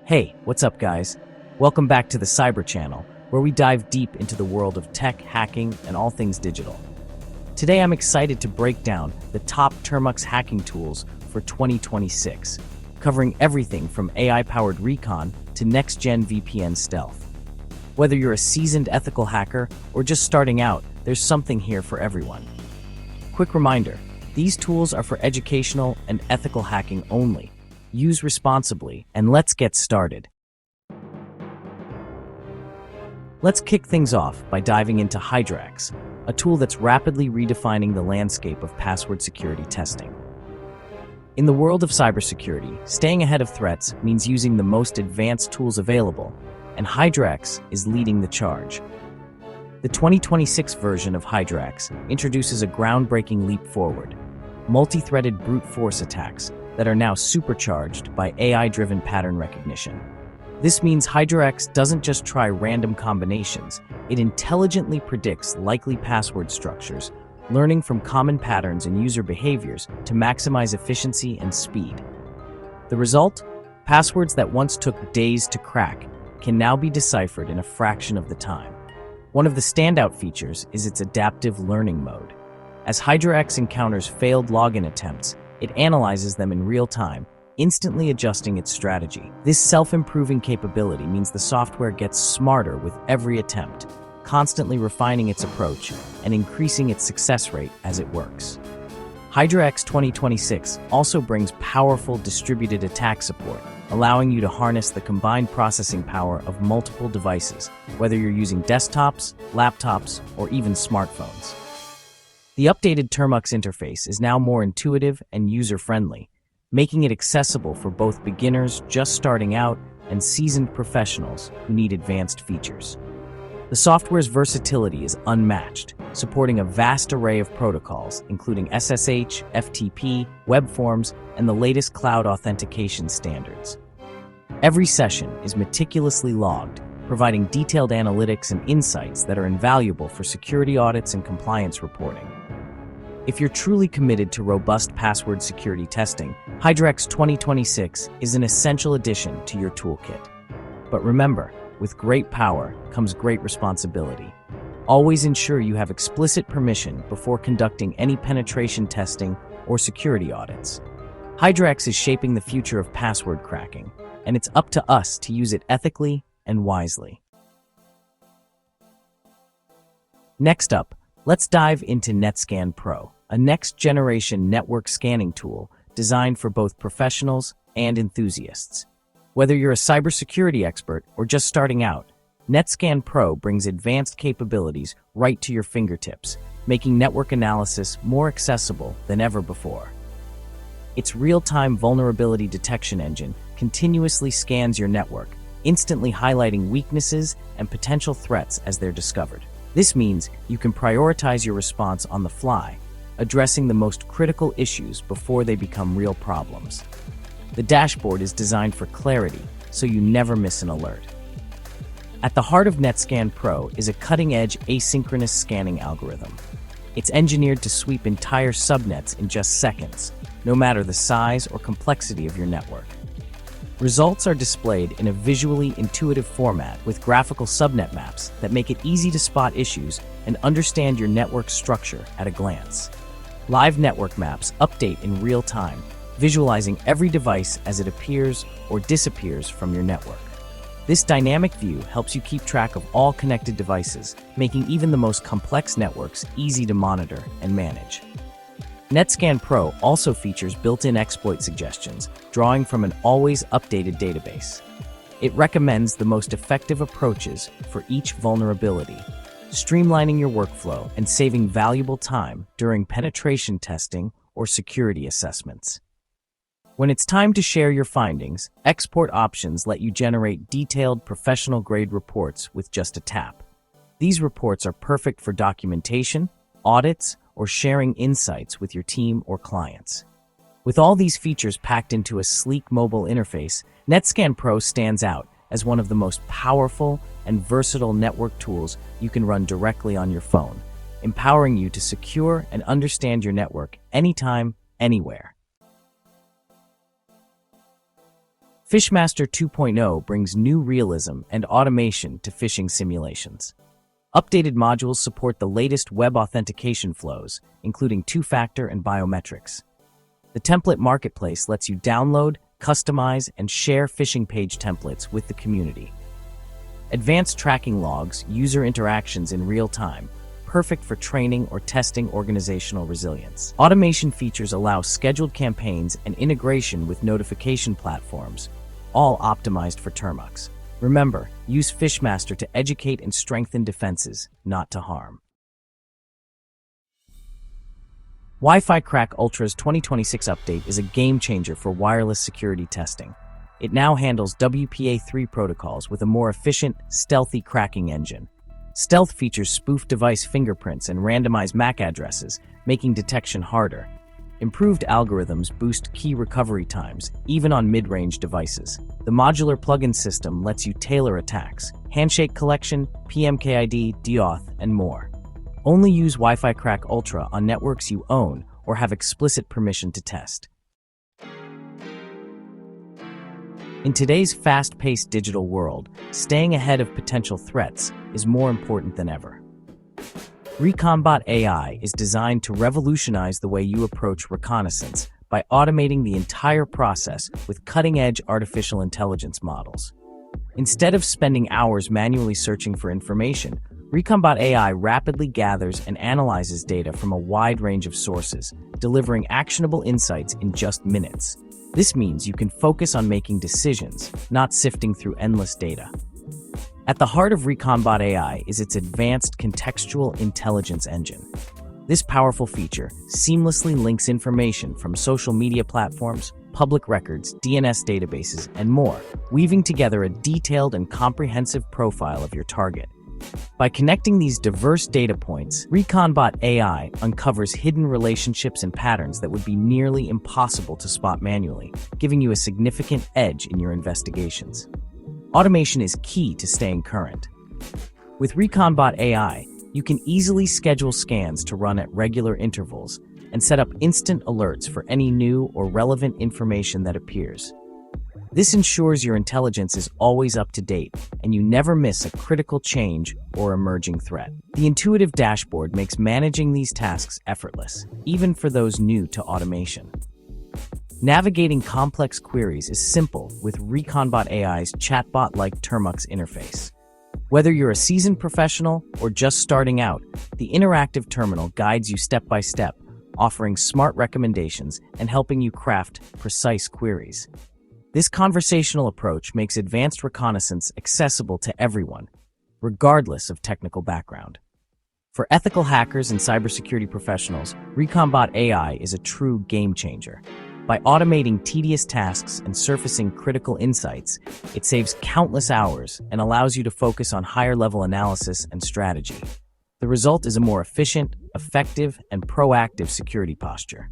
Hey, what's up guys? Welcome back to the Cyber Channel, where we dive deep into the world of tech, hacking, and all things digital. Today I'm excited to break down the top Termux hacking tools for 2026, covering everything from AI-powered recon to next-gen VPN stealth. Whether you're a seasoned ethical hacker or just starting out, there's something here for everyone. Quick reminder, these tools are for educational and ethical hacking only. Use responsibly, and let's get started. Let's kick things off by diving into HydraX, a tool that's rapidly redefining the landscape of password security testing. In the world of cybersecurity, staying ahead of threats means using the most advanced tools available, and HydraX is leading the charge. The 2026 version of HydraX introduces a groundbreaking leap forward: multi-threaded brute force attacks that are now supercharged by AI-driven pattern recognition. This means HydraX doesn't just try random combinations, it intelligently predicts likely password structures, learning from common patterns and user behaviors to maximize efficiency and speed. The result? Passwords that once took days to crack can now be deciphered in a fraction of the time. One of the standout features is its adaptive learning mode. As HydraX encounters failed login attempts, it analyzes them in real time, instantly adjusting its strategy. This self-improving capability means the software gets smarter with every attempt, constantly refining its approach and increasing its success rate as it works. HydraX 2026 also brings powerful distributed attack support, allowing you to harness the combined processing power of multiple devices, whether you're using desktops, laptops, or even smartphones. The updated Termux interface is now more intuitive and user-friendly, making it accessible for both beginners just starting out and seasoned professionals who need advanced features. The software's versatility is unmatched, supporting a vast array of protocols, including SSH, FTP, web forms, and the latest cloud authentication standards. Every session is meticulously logged, providing detailed analytics and insights that are invaluable for security audits and compliance reporting. If you're truly committed to robust password security testing, HydraX 2026 is an essential addition to your toolkit. But remember, with great power comes great responsibility. Always ensure you have explicit permission before conducting any penetration testing or security audits. HydraX is shaping the future of password cracking, and it's up to us to use it ethically and wisely. Next up, let's dive into NetScan Pro, a next-generation network scanning tool designed for both professionals and enthusiasts. Whether you're a cybersecurity expert or just starting out, NetScan Pro brings advanced capabilities right to your fingertips, making network analysis more accessible than ever before. Its real-time vulnerability detection engine continuously scans your network, instantly highlighting weaknesses and potential threats as they're discovered. This means you can prioritize your response on the fly, addressing the most critical issues before they become real problems. The dashboard is designed for clarity, so you never miss an alert. At the heart of NetScan Pro is a cutting-edge asynchronous scanning algorithm. It's engineered to sweep entire subnets in just seconds, no matter the size or complexity of your network. Results are displayed in a visually intuitive format with graphical subnet maps that make it easy to spot issues and understand your network structure at a glance. Live network maps update in real time, visualizing every device as it appears or disappears from your network. This dynamic view helps you keep track of all connected devices, making even the most complex networks easy to monitor and manage. NetScan Pro also features built-in exploit suggestions, drawing from an always updated database. It recommends the most effective approaches for each vulnerability, streamlining your workflow and saving valuable time during penetration testing or security assessments. When it's time to share your findings, export options let you generate detailed professional-grade reports with just a tap. These reports are perfect for documentation, audits, or sharing insights with your team or clients. With all these features packed into a sleek mobile interface, NetScan Pro stands out as one of the most powerful and versatile network tools you can run directly on your phone, empowering you to secure and understand your network anytime, anywhere. PhishMaster 2.0 brings new realism and automation to phishing simulations. Updated modules support the latest web authentication flows, including two-factor and biometrics. The template marketplace lets you download, customize, and share phishing page templates with the community. Advanced tracking logs user interactions in real time, perfect for training or testing organizational resilience. Automation features allow scheduled campaigns and integration with notification platforms, all optimized for Termux. Remember, use PhishMaster to educate and strengthen defenses, not to harm. WiFiCrack Ultra's 2026 update is a game-changer for wireless security testing. It now handles WPA3 protocols with a more efficient, stealthy cracking engine. Stealth features spoof device fingerprints and randomized MAC addresses, making detection harder. Improved algorithms boost key recovery times, even on mid-range devices. The modular plugin system lets you tailor attacks, handshake collection, PMKID, DAuth, and more. Only use WiFiCrack Ultra on networks you own or have explicit permission to test. In today's fast-paced digital world, staying ahead of potential threats is more important than ever. ReconBot AI is designed to revolutionize the way you approach reconnaissance by automating the entire process with cutting-edge artificial intelligence models. Instead of spending hours manually searching for information, ReconBot AI rapidly gathers and analyzes data from a wide range of sources, delivering actionable insights in just minutes. This means you can focus on making decisions, not sifting through endless data. At the heart of ReconBot AI is its advanced contextual intelligence engine. This powerful feature seamlessly links information from social media platforms, public records, DNS databases, and more, weaving together a detailed and comprehensive profile of your target. By connecting these diverse data points, ReconBot AI uncovers hidden relationships and patterns that would be nearly impossible to spot manually, giving you a significant edge in your investigations. Automation is key to staying current. With ReconBot AI, you can easily schedule scans to run at regular intervals and set up instant alerts for any new or relevant information that appears. This ensures your intelligence is always up to date and you never miss a critical change or emerging threat. The intuitive dashboard makes managing these tasks effortless, even for those new to automation. Navigating complex queries is simple with ReconBot AI's chatbot-like Termux interface. Whether you're a seasoned professional or just starting out, the interactive terminal guides you step by step, offering smart recommendations and helping you craft precise queries. This conversational approach makes advanced reconnaissance accessible to everyone, regardless of technical background. For ethical hackers and cybersecurity professionals, ReconBot AI is a true game changer. By automating tedious tasks and surfacing critical insights, it saves countless hours and allows you to focus on higher-level analysis and strategy. The result is a more efficient, effective, and proactive security posture.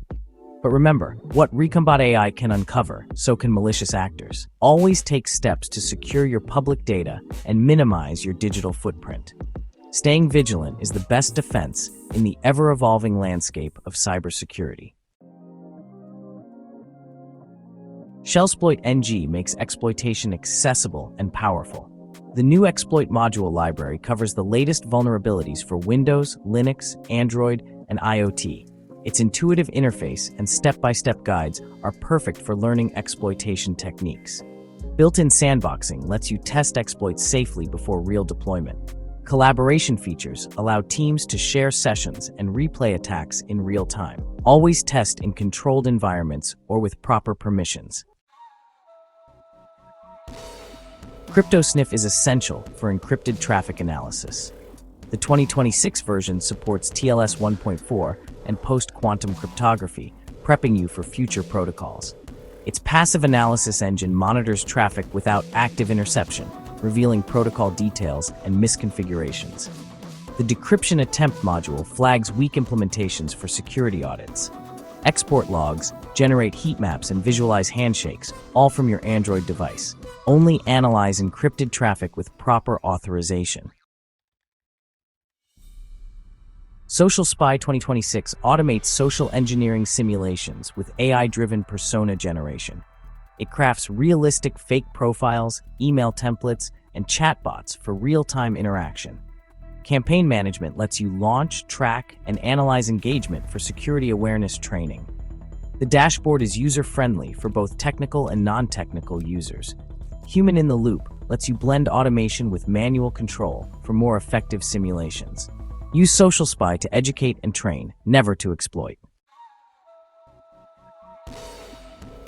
But remember, what ReconBot AI can uncover, so can malicious actors. Always take steps to secure your public data and minimize your digital footprint. Staying vigilant is the best defense in the ever-evolving landscape of cybersecurity. ShellSploit makes exploitation accessible and powerful. The new exploit module library covers the latest vulnerabilities for Windows, Linux, Android, and IoT. Its intuitive interface and step-by-step guides are perfect for learning exploitation techniques. Built-in sandboxing lets you test exploits safely before real deployment. Collaboration features allow teams to share sessions and replay attacks in real time. Always test in controlled environments or with proper permissions. CryptoSniff is essential for encrypted traffic analysis. The 2026 version supports TLS 1.4 and post-quantum cryptography, prepping you for future protocols. Its passive analysis engine monitors traffic without active interception, revealing protocol details and misconfigurations. The decryption attempt module flags weak implementations for security audits. Export logs generate heat maps and visualize handshakes, all from your Android device. Only analyze encrypted traffic with proper authorization. SocialSpy 2026 automates social engineering simulations with AI-driven persona generation. It crafts realistic fake profiles, email templates, and chatbots for real-time interaction. Campaign management lets you launch, track, and analyze engagement for security awareness training. The dashboard is user-friendly for both technical and non-technical users. Human in the Loop lets you blend automation with manual control for more effective simulations. Use SocialSpy to educate and train, never to exploit.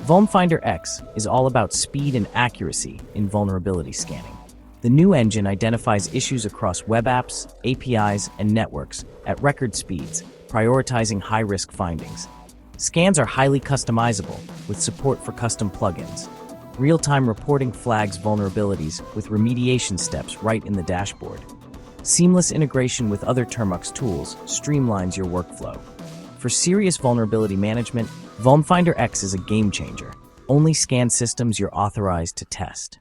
VulnFinder X is all about speed and accuracy in vulnerability scanning. The new engine identifies issues across web apps, APIs, and networks at record speeds, prioritizing high-risk findings. Scans are highly customizable, with support for custom plugins. Real-time reporting flags vulnerabilities with remediation steps right in the dashboard. Seamless integration with other Termux tools streamlines your workflow. For serious vulnerability management, VulnFinder X is a game changer. Only scan systems you're authorized to test.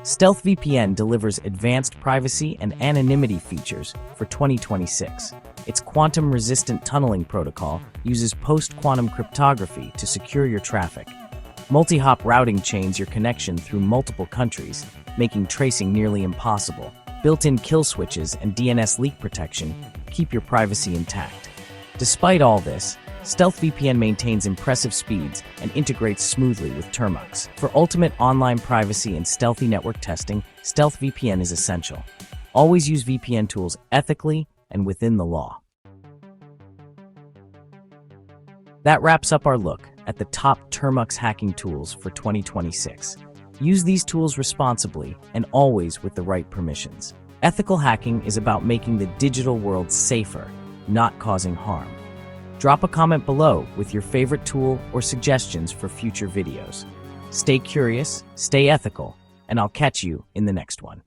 StealthVPN delivers advanced privacy and anonymity features for 2026. Its quantum-resistant tunneling protocol uses post-quantum cryptography to secure your traffic. Multi-hop routing chains your connection through multiple countries, making tracing nearly impossible. Built-in kill switches and DNS leak protection keep your privacy intact. Despite all this, StealthVPN maintains impressive speeds and integrates smoothly with Termux. For ultimate online privacy and stealthy network testing, StealthVPN is essential. Always use VPN tools ethically and within the law. That wraps up our look at the top Termux hacking tools for 2026. Use these tools responsibly and always with the right permissions. Ethical hacking is about making the digital world safer, not causing harm. Drop a comment below with your favorite tool or suggestions for future videos. Stay curious, stay ethical, and I'll catch you in the next one.